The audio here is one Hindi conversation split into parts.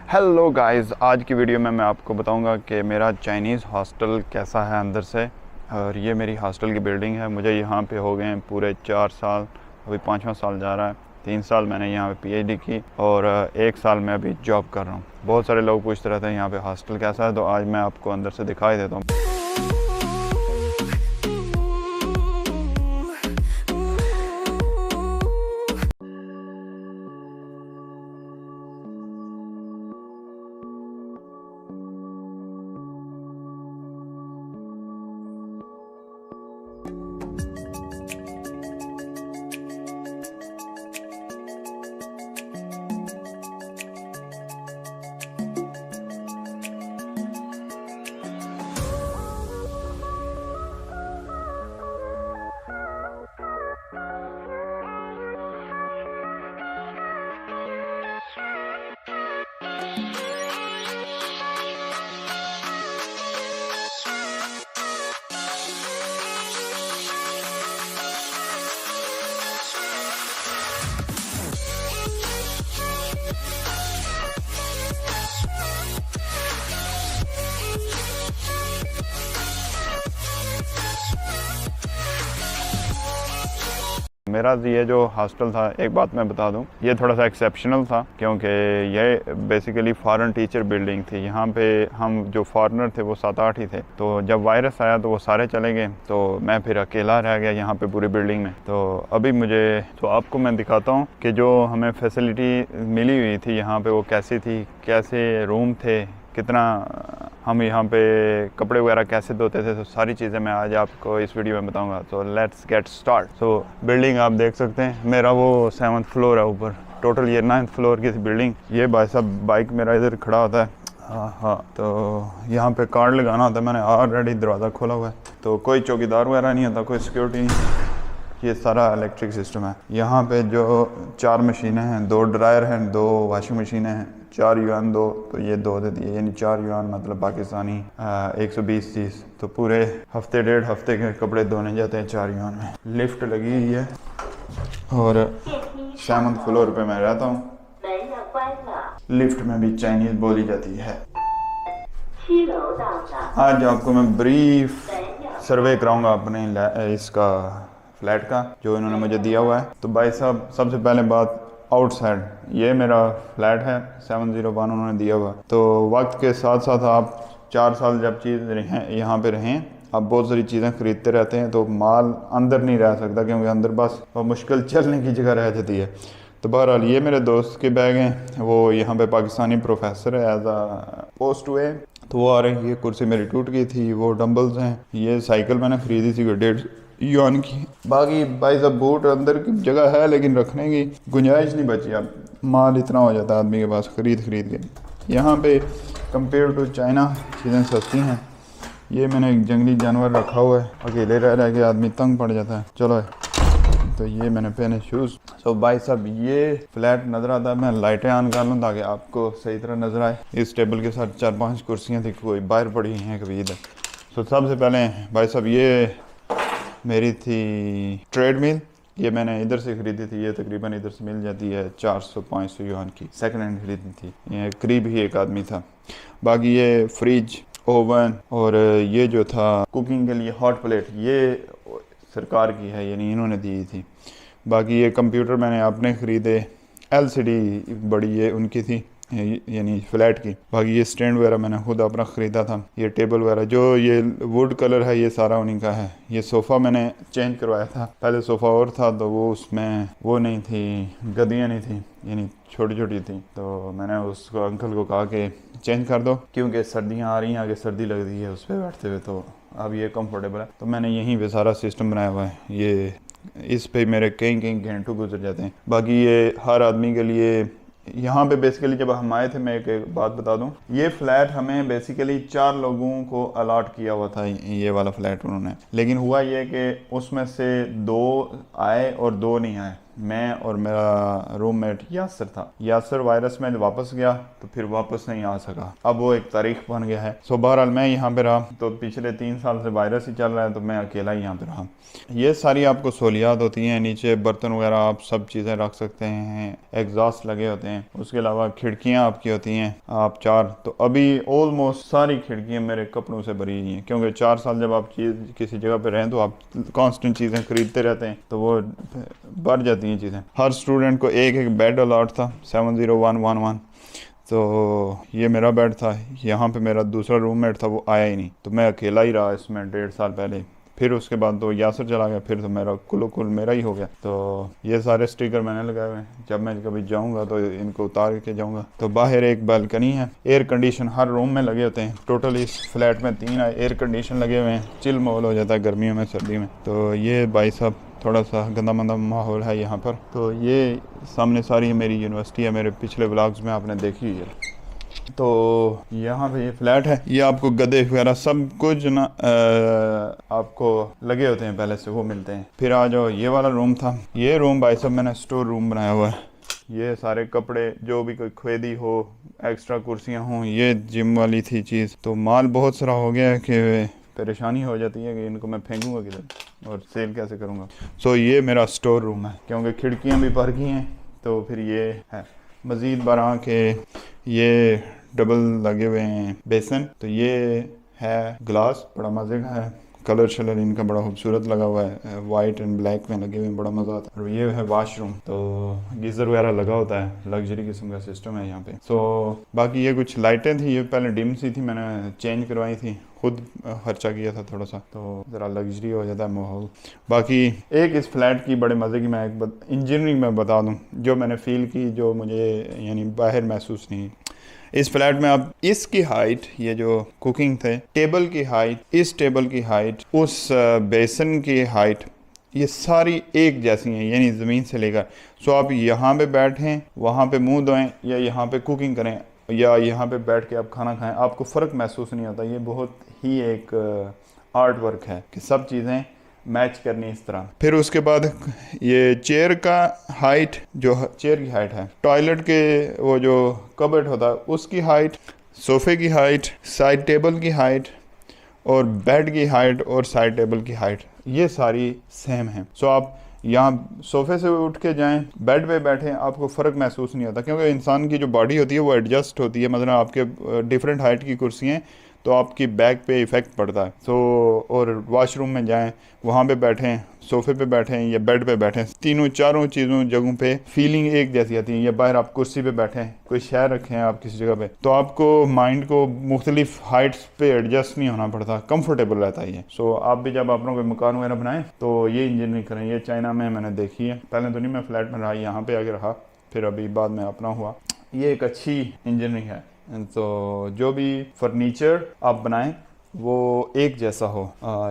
हेलो गाइस, आज की वीडियो में मैं आपको बताऊंगा कि मेरा चाइनीज़ हॉस्टल कैसा है अंदर से। और ये मेरी हॉस्टल की बिल्डिंग है। मुझे यहाँ पे हो गए हैं पूरे 4 साल, अभी 5वां साल जा रहा है। 3 साल मैंने यहाँ पे पीएचडी की और 1 साल मैं अभी जॉब कर रहा हूँ। बहुत सारे लोग पूछते रहते हैं यहाँ पे हॉस्टल कैसा है, तो आज मैं आपको अंदर से दिखाई देता हूँ। मेरा ये जो हॉस्टल था, एक बात मैं बता दूं, ये थोड़ा सा एक्सेप्शनल था क्योंकि ये बेसिकली फॉरेन टीचर बिल्डिंग थी। यहाँ पे हम जो फॉरेनर थे वो 7-8 ही थे। तो जब वायरस आया तो वो सारे चले गए, तो मैं फिर अकेला रह गया यहाँ पे पूरी बिल्डिंग में। तो अभी मुझे तो आपको मैं दिखाता हूँ कि जो हमें फैसिलिटी मिली हुई थी यहाँ पे वो कैसी थी, कैसे रूम थे, कितना हम यहाँ पे कपड़े वगैरह कैसे धोते थे। तो सारी चीज़ें मैं आज आपको इस वीडियो में बताऊंगा। तो लेट्स गेट स्टार्ट। तो बिल्डिंग आप देख सकते हैं, मेरा वो 7th फ्लोर है ऊपर। टोटल ये 9th फ्लोर की बिल्डिंग। ये भाई साहब बाइक मेरा इधर खड़ा होता है। हाँ, तो यहाँ पे कार्ड लगाना होता है। मैंने ऑलरेडी दरवाज़ा खोला हुआ है, तो कोई चौकीदार वगैरह नहीं होता, कोई सिक्योरिटी नहीं। ये सारा इलेक्ट्रिक सिस्टम है। यहाँ पे जो 4 मशीनें हैं, 2 ड्रायर हैं, 2 वॉशिंग मशीनें हैं, 4 युआन 2, तो ये 2 देती है, यानी 4 युआन मतलब पाकिस्तानी 120 चीज़। तो पूरे हफ्ते 1.5 हफ्ते के कपड़े धोने जाते हैं 4 युआन में। लिफ्ट लगी हुई है और 7th फ्लोर पे मैं रहता हूँ। लिफ्ट में भी चाइनीज़ बोली जाती है। आज आपको मैं ब्रीफ सर्वे कराऊंगा अपने इसका फ्लैट का, जो इन्होंने मुझे दिया हुआ है। तो भाई साहब, सबसे पहले बात आउटसाइड, ये मेरा फ्लैट है 701 उन्होंने दिया हुआ। तो वक्त के साथ साथ आप 4 साल जब चीज़ यहाँ पे रहें, आप बहुत सारी चीज़ें ख़रीदते रहते हैं, तो माल अंदर नहीं रह सकता क्योंकि अंदर बस मुश्किल चलने की जगह रह जाती है। तो बहरहाल ये मेरे दोस्त के बैग हैं, वो यहाँ पे पाकिस्तानी प्रोफेसर है एज आ पोस्ट हुए, तो वो आ रहे हैं। ये कुर्सी मेरी टूट गई थी, वो डंबल्स हैं। ये साइकिल मैंने ख़रीदी थी 1.5 युआन की। बाकी भाई साहब बूट अंदर की जगह है लेकिन रखने की गुंजाइश नहीं बची। अब माल इतना हो जाता है आदमी के पास खरीद के। यहाँ पे कंपेयर टू चाइना चीज़ें सस्ती हैं। ये मैंने एक जंगली जानवर रखा हुआ है, अकेले रह रह के आदमी तंग पड़ जाता है। चलो, तो ये मैंने पहने शूज़। सो भाई साहब, ये फ्लैट नज़र आता है। मैं लाइटें ऑन कर लूँ ताकि आपको सही तरह नज़र आए। इस टेबल के साथ 4-5 कुर्सियाँ थी, कोई बाहर पड़ी हैं कभी इधर। तो सबसे पहले भाई साहब, ये मेरी थी ट्रेडमिल। ये मैंने इधर से ख़रीदी थी। ये तकरीबन इधर से मिल जाती है 400-500 युआन की, सेकंड हैंड ख़रीदी थी। ये करीब ही एक आदमी था। बाकी ये फ्रिज, ओवन और ये जो था कुकिंग के लिए हॉट प्लेट, ये सरकार की है, यानी इन्होंने दी थी। बाकी ये कंप्यूटर मैंने अपने ख़रीदे, LCD बड़ी ये उनकी थी, यानी फ्लैट की। बाकी ये स्टैंड वगैरह मैंने खुद अपना ख़रीदा था। ये टेबल वगैरह जो ये वुड कलर है, ये सारा उन्हीं का है। ये सोफ़ा मैंने चेंज करवाया था, पहले सोफ़ा और था तो वो उसमें वो नहीं थी, गद्दियाँ नहीं थी, यानी छोटी छोटी थी। तो मैंने उसको अंकल को कहा कि चेंज कर दो क्योंकि सर्दियाँ आ रही हैं, आगे सर्दी लग रही है उस पर बैठते हुए, तो अब ये कंफर्टेबल है। तो मैंने यहीं पे सारा सिस्टम बनाया हुआ है। ये इस पे मेरे कई घंटों गुजर जाते हैं। बाकी ये हर आदमी के लिए यहाँ पे बेसिकली जब हम आए थे, मैं एक बात बता दूं, ये फ्लैट हमें बेसिकली 4 लोगों को अलॉट किया हुआ था, ये वाला फ्लैट उन्होंने। लेकिन हुआ ये कि उसमें से 2 आए और 2 नहीं आए। मैं और मेरा रूममेट यासर था। यासर वायरस में वापस गया तो फिर वापस नहीं आ सका, अब वो एक तारीख बन गया है। सो बहरहाल मैं यहाँ पे रहा, तो पिछले 3 साल से वायरस ही चल रहा है, तो मैं अकेला ही यहाँ पे रहा। ये सारी आपको सहूलियात होती हैं, नीचे बर्तन वगैरह आप सब चीज़ें रख सकते हैं, एग्जॉस्ट लगे होते हैं, उसके अलावा खिड़कियाँ आपकी होती हैं आप 4। तो अभी ऑलमोस्ट सारी खिड़कियाँ मेरे कपड़ों से भरी हुई हैं, क्योंकि 4 साल जब आप चीज़ किसी जगह पे रहें तो आप कांस्टेंट चीज़ें खरीदते रहते हैं, तो वो भर जाती हैं चीज़ें। हर स्टूडेंट को एक एक बेड अलॉट था 70111। तो ये मेरा बेड था, यहाँ पे मेरा दूसरा रूममेट था, वो आया ही नहीं, तो मैं अकेला ही रहा इसमें 1.5 साल पहले। फिर उसके बाद तो यासर चला गया, फिर तो मेरा कुल मेरा ही हो गया। तो ये सारे स्टिकर मैंने लगाए हुए हैं, जब मैं कभी जाऊंगा तो इनको उतार के जाऊंगा। तो बाहर एक बालकनी है, एयर कंडीशन हर रूम में लगे होते हैं। टोटल इस फ्लैट में 3 एयर कंडीशन लगे हुए हैं, चिल माहौल हो जाता है गर्मियों में सर्दी में। तो ये भाई साहब थोड़ा सा गंदा मंदा माहौल है यहाँ पर। तो ये सामने सारी मेरी यूनिवर्सिटी है, मेरे पिछले व्लॉग्स में आपने देखी हुई है। तो यहाँ पे ये फ्लैट है, ये आपको गद्दे वगैरह सब कुछ ना आपको लगे होते हैं पहले से, वो मिलते हैं। फिर आ जाओ, ये वाला रूम था, ये रूम भाई साहब मैंने स्टोर रूम बनाया हुआ है। ये सारे कपड़े जो भी कोई ख्वेदी हो, एक्स्ट्रा कुर्सियाँ हों, ये जिम वाली थी चीज़। तो माल बहुत सारा हो गया है कि परेशानी हो जाती है कि इनको मैं फेंकूँगा किधर और सेल कैसे करूँगा। सो ये मेरा स्टोर रूम है, क्योंकि खिड़कियाँ भी भर गई हैं। तो फिर ये है मज़ीद बरा के ये डबल लगे हुए हैं बेसन। तो ये है ग्लास, बड़ा मज़े का है, कलर शलर इनका बड़ा खूबसूरत लगा हुआ है, वाइट एंड ब्लैक में लगे हुए हैं, बड़ा मज़ा आता है। और ये है वाशरूम, तो गीज़र वगैरह लगा होता है, लग्जरी किस्म का सिस्टम है यहाँ पे। सो बाकी ये कुछ लाइटें थी, ये पहले डिम सी थी, मैंने चेंज करवाई थी, खुद खर्चा किया था थोड़ा सा, तो ज़रा लग्जरी हो जाता है माहौल। बाकी एक इस फ्लैट की बड़े मज़े की मैं एक इंजीनियरिंग में बता दूँ, जो मैंने फ़ील की, जो मुझे यानी बाहर महसूस नहीं। इस फ्लैट में आप इसकी हाइट, ये जो कुकिंग थे टेबल की हाइट, इस टेबल की हाइट, उस बेसन की हाइट, ये सारी एक जैसी हैं, यानी ज़मीन से लेकर। सो आप यहाँ पे बैठें, वहाँ पे मुंह धोएं, या यहाँ पे कुकिंग करें, या यहाँ पे बैठ के आप खाना खाएं, आपको फ़र्क महसूस नहीं होता। ये बहुत ही एक आर्ट वर्क है कि सब चीज़ें मैच करनी इस तरह। फिर उसके बाद ये चेयर का हाइट, जो चेयर की हाइट है, टॉयलेट के वो जो कबर्ड होता है उसकी हाइट, सोफ़े की हाइट, साइड टेबल की हाइट, और बेड की हाइट और साइड टेबल की हाइट, ये सारी सेम है। सो आप यहाँ सोफ़े से उठ के जाएं, बेड पे बैठें, आपको फ़र्क महसूस नहीं होता, क्योंकि इंसान की जो बॉडी होती है वो एडजस्ट होती है। मतलब आपके डिफरेंट हाइट की कुर्सियाँ, तो आपकी बैक पे इफ़ेक्ट पड़ता है। सो और वॉशरूम में जाएं, वहाँ पे बैठें, सोफ़े पे बैठें या बेड पे बैठें, तीनों चारों चीज़ों जगहों पे फीलिंग एक जैसी आती है। या बाहर आप कुर्सी पे बैठें, कोई शहर रखें आप किसी जगह पे, तो आपको माइंड को मुख्तलिफ हाइट्स पे एडजस्ट नहीं होना पड़ता, कंफर्टेबल रहता है ये। सो आप भी जब अपनों कोई मकान वगैरह बनाएं तो ये इंजीनियरिंग करें। ये चाइना में मैंने देखी है, पहले तो नहीं मैं फ्लैट में रहा, यहाँ पे आगे रहा, फिर अभी बाद में अपना हुआ। ये एक अच्छी इंजीनियरिंग है। तो जो भी फर्नीचर आप बनाएं वो एक जैसा हो,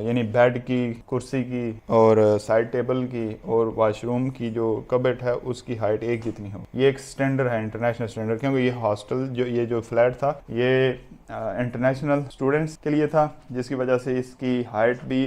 यानी बेड की, कुर्सी की और साइड टेबल की और वॉशरूम की जो कबर्ड है उसकी हाइट एक जितनी हो। ये एक स्टैंडर्ड है, इंटरनेशनल स्टैंडर्ड, क्योंकि ये हॉस्टल ये जो फ्लैट था ये इंटरनेशनल स्टूडेंट्स के लिए था, जिसकी वजह से इसकी हाइट भी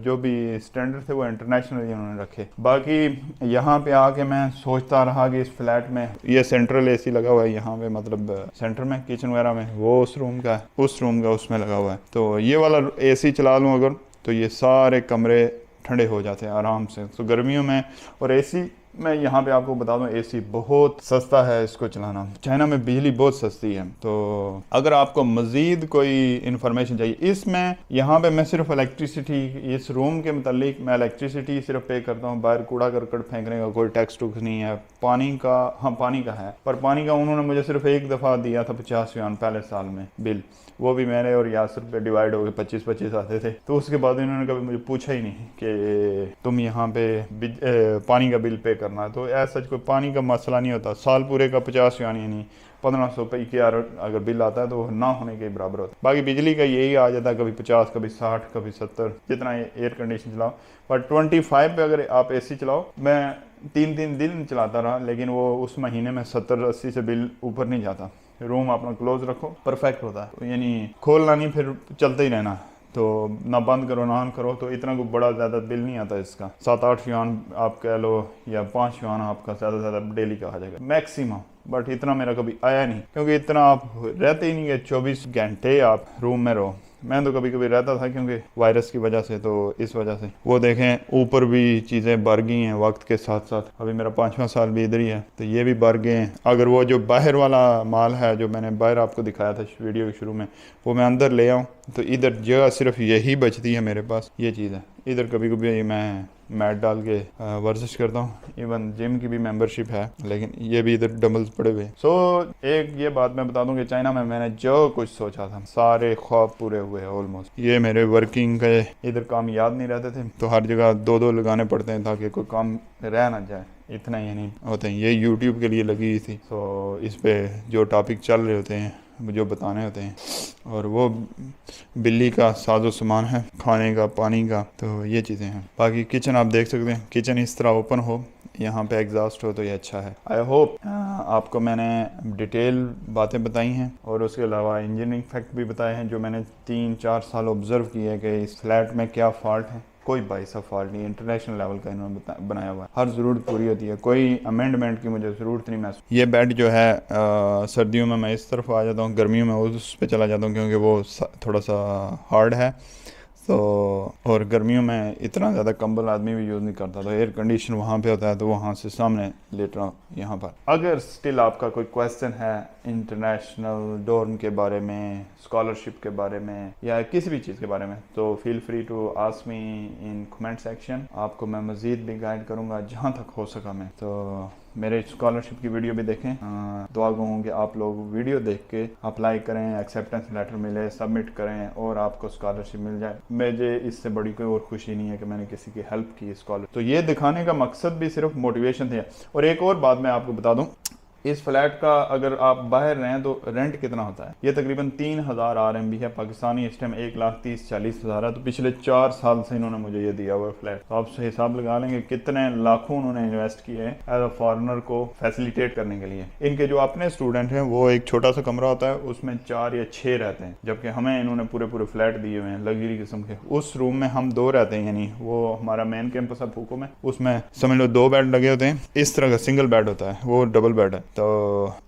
जो भी स्टैंडर्ड थे वो इंटरनेशनल उन्होंने रखे। बाकी यहाँ पे आके मैं सोचता रहा कि इस फ्लैट में ये सेंट्रल एसी लगा हुआ है यहाँ पे, मतलब सेंटर में किचन वगैरह में, वो उस रूम का उसमें लगा हुआ है। तो ये वाला एसी चला लूँ अगर, तो ये सारे कमरे ठंडे हो जाते हैं आराम से। तो गर्मियों में, और एसी मैं यहाँ पे आपको बता दूं, एसी बहुत सस्ता है इसको चलाना, चाइना में बिजली बहुत सस्ती है। तो अगर आपको मज़ीद कोई इन्फॉर्मेशन चाहिए इसमें, यहाँ पे मैं सिर्फ इलेक्ट्रिसिटी, इस रूम के मुतालिक मैं इलेक्ट्रिसिटी सिर्फ पे करता हूँ, बाहर कूड़ा करकट फेंकने का कोई टैक्स टूक्स नहीं है। पानी का, हाँ पानी का है, पर पानी का उन्होंने मुझे सिर्फ एक दफ़ा दिया था 50 युआन पहले साल में बिल, वो भी मैंने और यासर पे डिवाइड हो गए, 25-25 आते थे। तो उसके बाद इन्होंने कभी मुझे पूछा ही नहीं कि तुम यहाँ पे पानी का बिल पे करना है। तो ऐसा कोई पानी का मसला नहीं होता, साल पूरे का 50 यानी 1500 रुपये की अगर बिल आता है तो ना होने के बराबर होता है। बाकी बिजली का यही आ जाता है, कभी 50, कभी 60, कभी 70, जितना एयर कंडीशन चलाओ। पर 25 पे अगर आप एसी चलाओ, मैं 3-3 दिन चलाता रहा, लेकिन वो उस महीने में 70-80 से बिल ऊपर नहीं जाता। रूम अपना क्लोज रखो, परफेक्ट होता है, तो यानी खोलना नहीं, फिर चलते ही रहना। तो ना बंद करो ना ऑन करो, तो इतना कोई बड़ा ज़्यादा बिल नहीं आता इसका। 7-8 युआन आप कह लो या 5 युआन आपका ज़्यादा से ज़्यादा डेली का आ जाएगा मैक्सिमम, बट इतना मेरा कभी आया नहीं, क्योंकि इतना आप रहते ही नहीं है 24 घंटे आप रूम में रहो। मैं तो कभी कभी रहता था क्योंकि वायरस की वजह से, तो इस वजह से वो देखें ऊपर भी चीज़ें बढ़ गई हैं वक्त के साथ साथ। अभी मेरा 5वां साल भी इधर ही है, तो ये भी बढ़ गए हैं। अगर वो जो बाहर वाला माल है जो मैंने बाहर आपको दिखाया था वीडियो के शुरू में, वो मैं अंदर ले आऊँ तो इधर जगह सिर्फ यही बचती है मेरे पास, ये चीज़ है। इधर कभी कभी मैं मैट डाल के वर्जिश करता हूँ, इवन जिम की भी मेंबरशिप है, लेकिन ये भी इधर डंबल्स पड़े हुए। सो एक ये बात मैं बता दूं कि चाइना में मैंने जो कुछ सोचा था सारे ख्वाब पूरे हुए ऑलमोस्ट। ये मेरे वर्किंग के इधर काम याद नहीं रहते थे, तो हर जगह 2-2 लगाने पड़ते हैं ताकि कोई काम रह ना जाए, इतना ही नहीं होते हैं। ये यूट्यूब के लिए लगी हुई थी, तो इस पे जो टॉपिक चल रहे होते हैं जो बताने होते हैं, और वो बिल्ली का साजो सामान है, खाने का, पानी का, तो ये चीज़ें हैं। बाकी किचन आप देख सकते हैं, किचन इस तरह ओपन हो, यहाँ पे एग्जॉस्ट हो, तो ये अच्छा है। आई होप आपको मैंने डिटेल बातें बताई हैं और उसके अलावा इंजीनियरिंग फैक्ट भी बताए हैं जो मैंने 3-4 साल ऑब्जर्व किए कि इस फ्लैट में क्या फ़ॉल्ट है। कोई भाई सा फॉल्ट नहीं, इंटरनेशनल लेवल का इन्होंने बनाया हुआ है, हर ज़रूरत पूरी होती है, कोई अमेंडमेंट की मुझे ज़रूरत नहीं महसूस। ये बेड जो है सर्दियों में मैं इस तरफ आ जाता हूँ, गर्मियों में उस पे चला जाता हूँ क्योंकि वो थोड़ा सा हार्ड है, तो और गर्मियों में इतना ज़्यादा कंबल आदमी भी यूज़ नहीं करता, तो एयर कंडीशन वहाँ पे होता है, तो वहाँ से सामने लेट रहा हूँ यहाँ पर। अगर स्टिल आपका कोई क्वेश्चन है इंटरनेशनल डॉर्म के बारे में, स्कॉलरशिप के बारे में, या किसी भी चीज़ के बारे में, तो feel free to ask me in comment section. आपको मैं मज़ीद भी गाइड करूँगा जहाँ तक हो सका मैं। तो मेरे स्कॉलरशिप की वीडियो भी देखें, दुआ गो कि आप लोग वीडियो देख के अप्लाई करें, एक्सेप्टेंस लेटर मिले, सबमिट करें और आपको स्कॉलरशिप मिल जाए। मुझे इससे बड़ी कोई और खुशी नहीं है कि मैंने किसी की हेल्प की स्कॉलर। तो ये दिखाने का मकसद भी सिर्फ मोटिवेशन था। और एक और बात मैं आपको बता दूं, इस फ्लैट का अगर आप बाहर रहें तो रेंट कितना होता है, ये तकरीबन 3000 RMB है पाकिस्तानी, इस टाइम 1,30,40,000 है। तो पिछले 4 साल से इन्होंने मुझे ये दिया हुआ फ्लैट, तो आप हिसाब लगा लेंगे कितने लाखों उन्होंने इन्वेस्ट किए हैं एज अ फॉरेनर को फैसिलिटेट करने के लिए। इनके जो अपने स्टूडेंट हैं वो एक छोटा सा कमरा होता है, उसमें 4 या 6 रहते हैं, जबकि हमें इन्होंने पूरे पूरे फ्लैट दिए हुए हैं लग्जरी किस्म के। उस रूम में हम 2 रहते हैं, यानी वो हमारा मेन कैंपस है फूको में, उसमें समझ लो 2 बेड लगे होते हैं, इस तरह का सिंगल बेड होता है, वो डबल बेड है। तो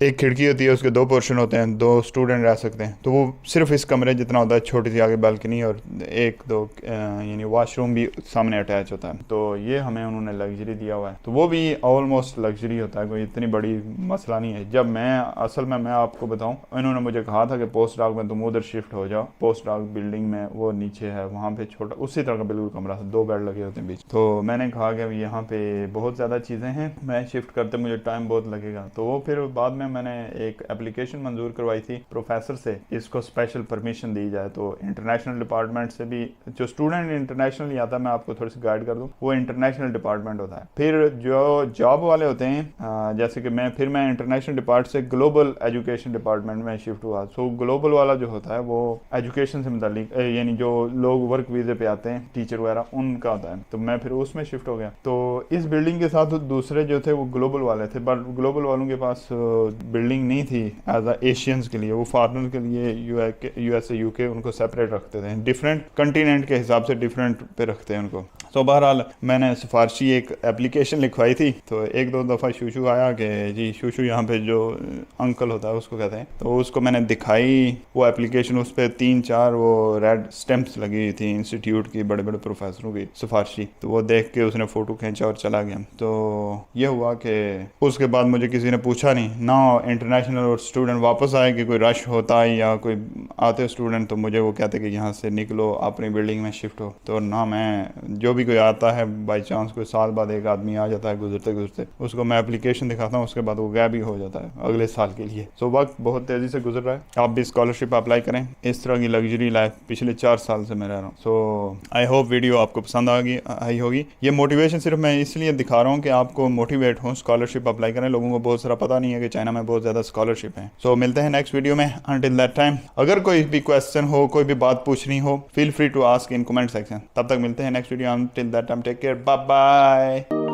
एक खिड़की होती है, उसके 2 पोर्शन होते हैं, 2 स्टूडेंट रह सकते हैं। तो वो सिर्फ इस कमरे जितना होता है, छोटी सी आगे बालकनी और 1-2 यानी वॉशरूम भी सामने अटैच होता है। तो ये हमें उन्होंने लग्जरी दिया हुआ है, तो वो भी ऑलमोस्ट लग्जरी होता है, कोई इतनी बड़ी मसला नहीं है। जब मैं असल में मैं आपको बताऊं, इन्होंने मुझे कहा था कि पोस्ट डॉग में तुम उधर शिफ्ट हो जाओ, पोस्ट डॉग बिल्डिंग में वो नीचे है, वहाँ पे छोटा उसी तरह का बिल्कुल कमरा, 2 बेड लगे होते हैं बीच। तो मैंने कहा कि यहाँ पे बहुत ज़्यादा चीज़ें हैं, मैं शिफ्ट करते मुझे टाइम बहुत लगेगा। तो वो फिर बाद में मैंने एक एप्लीकेशन मंजूर करवाई थी प्रोफेसर से, इसको स्पेशल परमिशन दी जाए। तो इंटरनेशनल डिपार्टमेंट से भी, जो स्टूडेंट इंटरनेशनल आता है, मैं आपको थोड़ी सी गाइड कर दूं, वो इंटरनेशनल डिपार्टमेंट होता है। फिर जो जॉब वाले होते हैं, जैसे कि मैं इंटरनेशनल डिपार्टमेंट से ग्लोबल एजुकेशन डिपार्टमेंट में शिफ्ट हुआ। सो ग्लोबल वाला जो होता है वो एजुकेशन से मुतालिक, यानी जो लोग वर्क वीजे पे आते हैं, टीचर वगैरह, उनका होता है। तो मैं फिर उसमें शिफ्ट हो गया। तो इस बिल्डिंग के साथ दूसरे जो थे वो ग्लोबल वाले थे, बट ग्लोबल वालों के पास बिल्डिंग नहीं थी एज एशियंस के लिए, वो फॉरेनर के लिए यूएसए यूके उनको सेपरेट रखते थे, डिफरेंट कंटिनेंट के हिसाब से डिफरेंट पे रखते हैं उनको। तो बहरहाल मैंने सिफारशी एक एप्लीकेशन लिखवाई थी, तो 1-2 दफ़ा शूशू आया कि जी शूशू यहाँ पे जो अंकल होता है उसको कहते हैं, तो उसको मैंने दिखाई वो एप्लीकेशन, उस पर 3-4 वो रेड स्टैंप्स लगी हुई थी इंस्टीट्यूट की, बड़े बड़े प्रोफेसरों की सिफारशी। तो वो देख के उसने फ़ोटो खींचा और चला गया। तो ये हुआ कि उसके बाद मुझे किसी ने पूछा नहीं ना, इंटरनेशनल और स्टूडेंट वापस आए कि कोई रश होता है या कोई आते स्टूडेंट, तो मुझे वो कहते कि यहाँ से निकलो, अपनी बिल्डिंग में शिफ्ट हो। तो ना, मैं जो भी कोई आता है बाई चांस, कोई साल बाद एक आदमी आ जाता है गुजरते गुजरते, उसको मैं एप्लीकेशन दिखाता हूँ, उसके बाद वो गायब ही हो जाता है अगले साल के लिए। सो वक्त बहुत तेज़ी से गुजर रहा है, आप भी स्कॉलरशिप अप्लाई करें। इस तरह की लग्जरी लाइफ पिछले 4 साल से मैं रह रहा हूँ। सो आई होप वीडियो आपको पसंद आई होगी। ये मोटिवेशन सिर्फ मैं इसलिए दिखा रहा हूँ कि आपको मोटिवेट हो, स्कॉलरशिप अप्लाई करें। लोगों को बहुत सारा पता नहीं है कि चाइना में बहुत ज़्यादा स्कॉलरशिप है। सो मिलते हैं नेक्स्ट वीडियो में। अंटिल दैट टाइम, अगर कोई भी क्वेश्चन हो, कोई भी बात पूछनी हो, feel free to ask in comment section. तब तक मिलते हैं next video. Until that time, take care, bye bye.